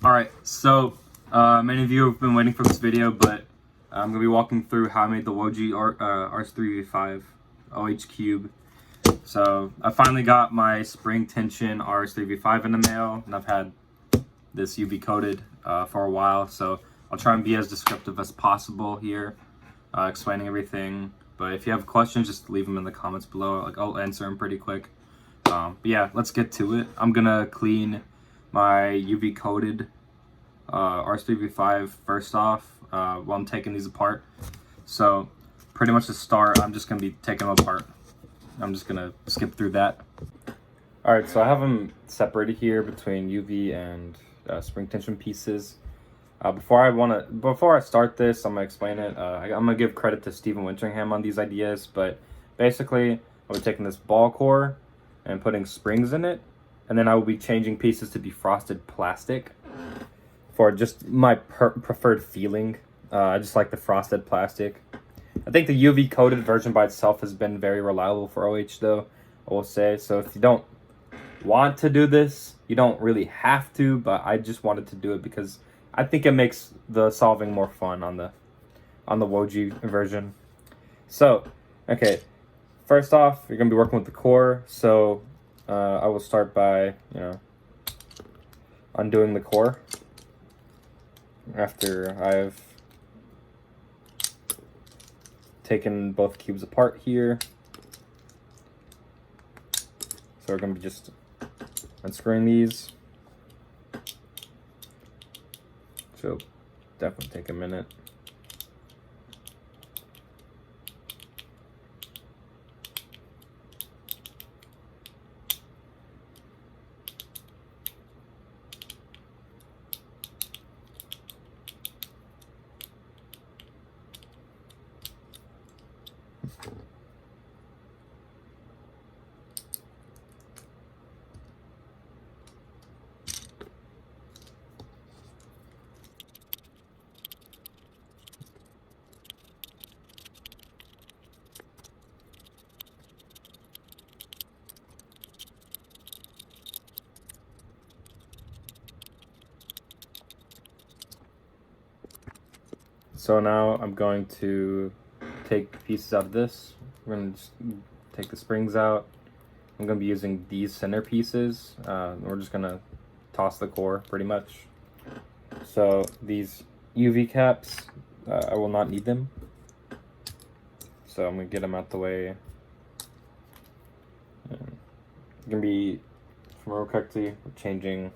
Alright, so many of you have been waiting for this video, but I'm going to be walking through how I made the Woaji RS3 OH cube. So I finally got my spring tension RS3 in the mail, and I've had this UV coated for a while, so I'll try and be as descriptive as possible here, explaining everything. But if you have questions, just leave them in the comments below. Like, I'll answer them pretty quick. But yeah, let's get to it. I'm gonna clean my UV coated RS3 first off while I'm taking these apart. So pretty much to start, I'm just gonna be taking them apart. I'm just gonna skip through that. All right, so I have them separated here between UV and spring tension pieces. Before I start this, I'm gonna explain it. I'm gonna give credit to Stephen Winteringham on these ideas, but basically, I'll be taking this ball core and putting springs in it, and then I will be changing pieces to be frosted plastic for just my preferred feeling. I just like the frosted plastic. I think the UV coated version by itself has been very reliable for OH though, I will say. So if you don't want to do this, you don't really have to, but I just wanted to do it because I think it makes the solving more fun on the Woaji version. So, okay, first off, you're gonna be working with the core. So I will start by, undoing the core after I've taken both cubes apart here. So we're gonna be just unscrewing these. So definitely take a minute. So now I'm going to take pieces out of this. We're going to just take the springs out. I'm going to be using these center pieces. We're just going to toss the core pretty much. So these UV caps, I will not need them. So I'm going to get them out the way. It's going to be, if I remember correctly, we're changing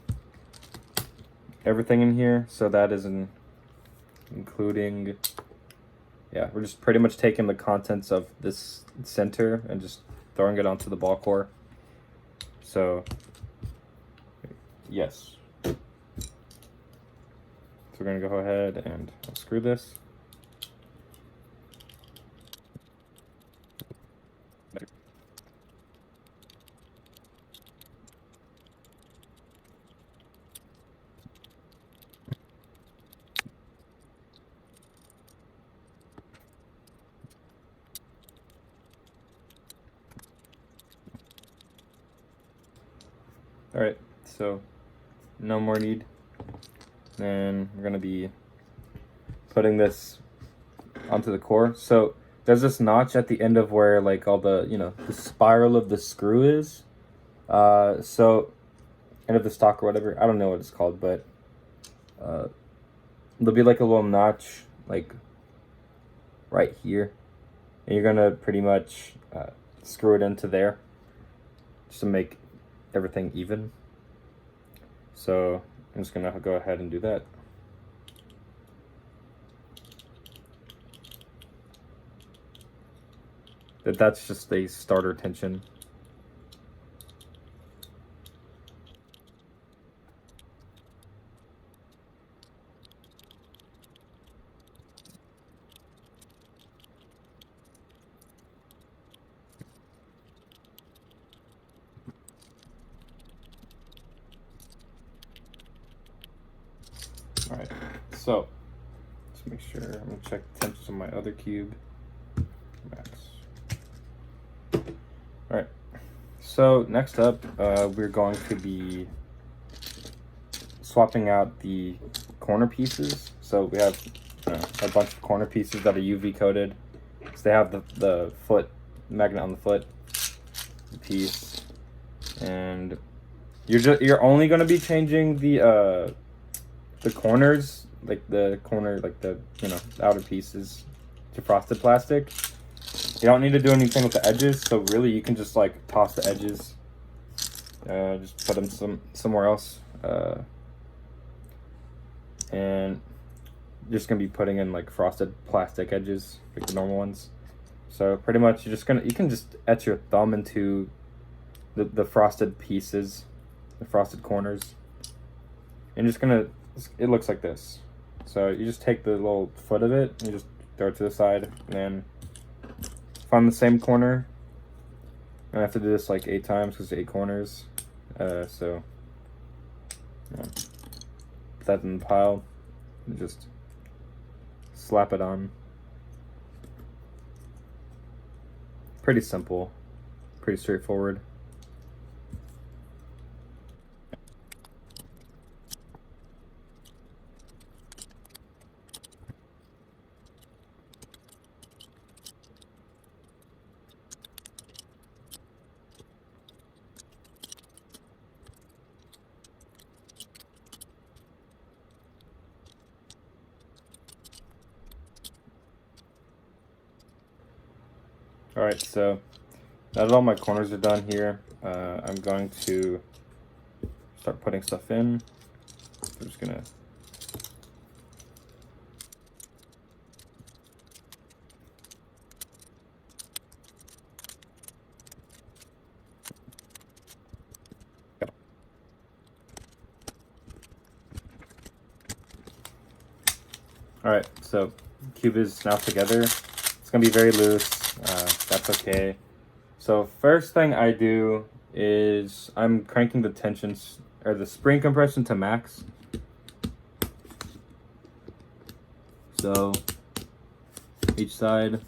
everything in here. So that is including, yeah, we're just pretty much taking the contents of this center and just throwing it onto the ball core. So, yes. So we're gonna go ahead and unscrew this. All right, so no more need. Then we're gonna be putting this onto the core. So there's this notch at the end of where like all the, the spiral of the screw is. So end of the stock or whatever. I don't know what it's called, but there'll be like a little notch like right here. And you're gonna pretty much screw it into there just to make everything even. So I'm just gonna go ahead and do that. That's just a starter tension. All right, so let's make sure I'm gonna check the tensions on my other cube. Max. All right, so next up, we're going to be swapping out the corner pieces. So we have a bunch of corner pieces that are UV coated. So they have the foot magnet on the foot, the piece, and you're only going to be changing the corners, like the outer pieces, to frosted plastic. You don't need to do anything with the edges, so really you can just like toss the edges, just put them somewhere else, and you're just gonna be putting in like frosted plastic edges, like the normal ones. So pretty much you can just etch your thumb into the frosted pieces, the frosted corners, and it looks like this. So you just take the little foot of it and you just throw it to the side, and then find the same corner. I have to do this like 8 times because 8 corners. So yeah. Put that in the pile and just slap it on. Pretty simple, pretty straightforward. Alright, so now that all my corners are done here, I'm going to start putting stuff in. I'm just gonna Alright, so cube is now together. It's gonna be very loose. That's okay. So first thing I do is I'm cranking the tensions or the spring compression to max. So each side,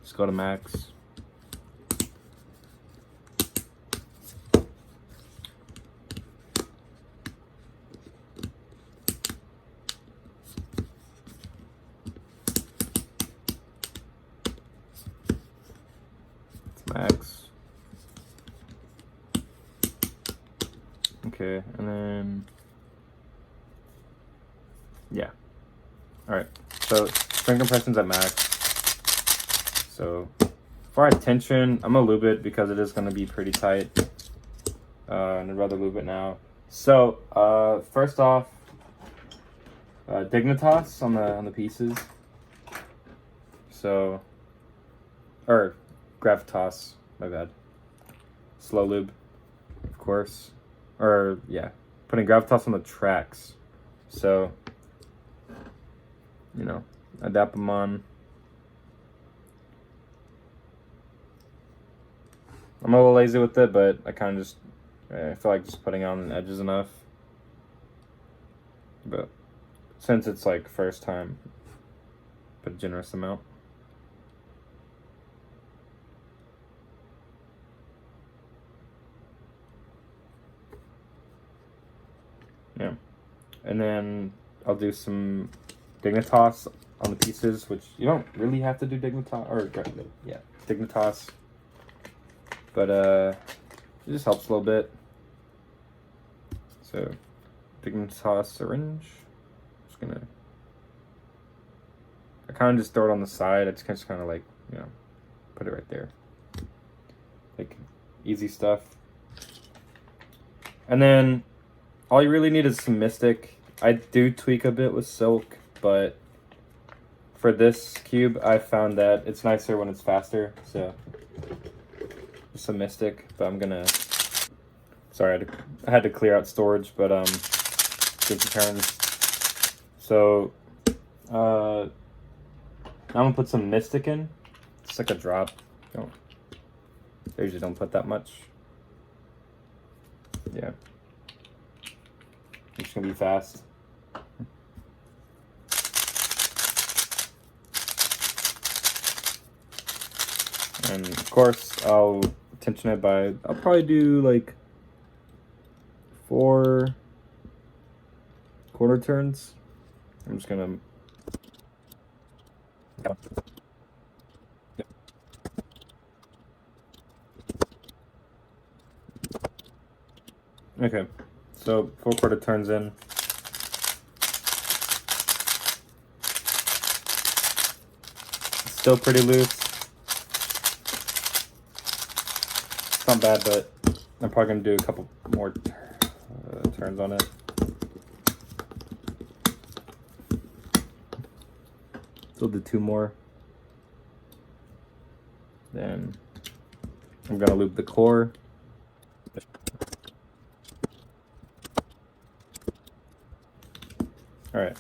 just go to max. Max. Okay, and then yeah. Alright, so spring compression's at max. So for our tension, I'm gonna lube it because it is gonna be pretty tight. And I'd rather lube it now. So first off, Dignitas on the pieces. So Gravitas, my bad. Slow lube, of course. Or, yeah, putting Gravitas on the tracks. So, I dap them on. I'm a little lazy with it, but I kind of just, I feel like just putting on the edges enough. But since it's like first time, put a generous amount. Yeah, and then I'll do some Dignitas on the pieces, which you don't really have to do Dignitas, or yeah, Dignitas, but it just helps a little bit. So Dignitas syringe, I kind of just throw it on the side. I just kind of like, put it right there, like easy stuff. And then all you really need is some Mystic. I do tweak a bit with Silk, but for this cube, I found that it's nicer when it's faster. So just some Mystic, but I'm gonna. Sorry, I had to clear out storage, but good turns. So now I'm gonna put some Mystic in. It's like a drop. I usually don't put that much. Yeah. It's gonna be fast. And of course, I'll tension it by, I'll probably do like 4 quarter turns. I'm just gonna okay, so 4 quarter turns in. It's still pretty loose. It's not bad, but I'm probably gonna do a couple more turns on it. Still do 2 more. Then I'm gonna loop the core. All right.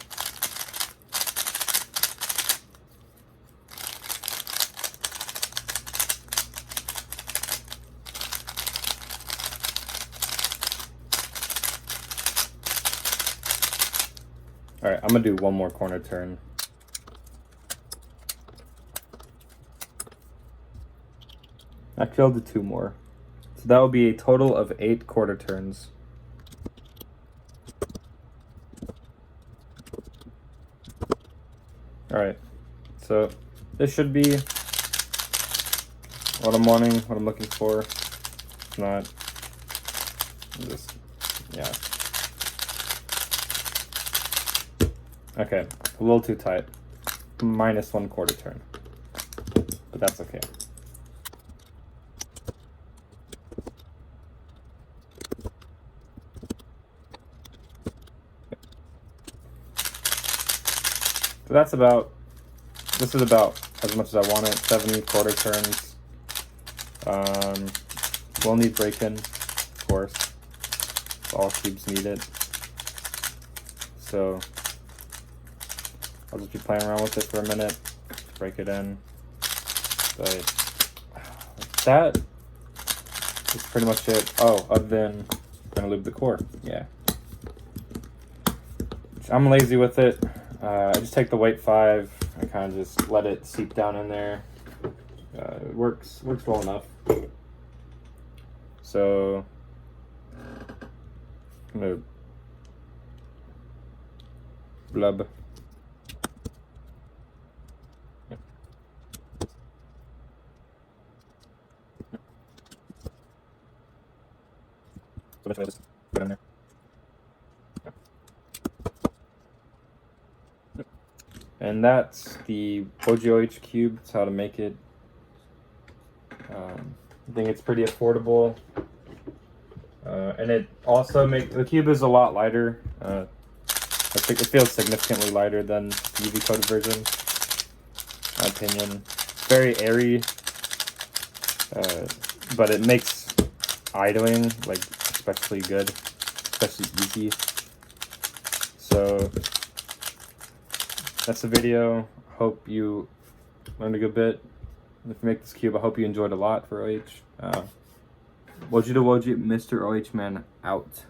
All right, I'm gonna do 1 more corner turn. Actually, I'll do 2 more. So that will be a total of 8 quarter turns. Alright, so this should be what I'm wanting, what I'm looking for. It's not just, yeah. Okay, a little too tight. Minus 1 quarter turn. But that's okay. So that's about, this is about as much as I want it, 70 quarter turns. We'll need break-in, of course. All cubes need it. So I'll just be playing around with it for a minute, break it in. But that is pretty much it. Oh, other than I'm gonna loop the core, yeah. I'm lazy with it. I just take the weight 5. I kind of just let it seep down in there. It works well enough. So I'm gonna blub. So basically, just put it in there. And that's the Woaji OH cube. That's how to make it. I think it's pretty affordable. And it also the cube is a lot lighter. I think it feels significantly lighter than the UV coated version, in my opinion. It's very airy, but it makes idling like especially good, especially easy. So that's the video. Hope you learned a good bit. If you make this cube, I hope you enjoyed a lot for OH. Woaji to Woaji, Mr. OH Man out.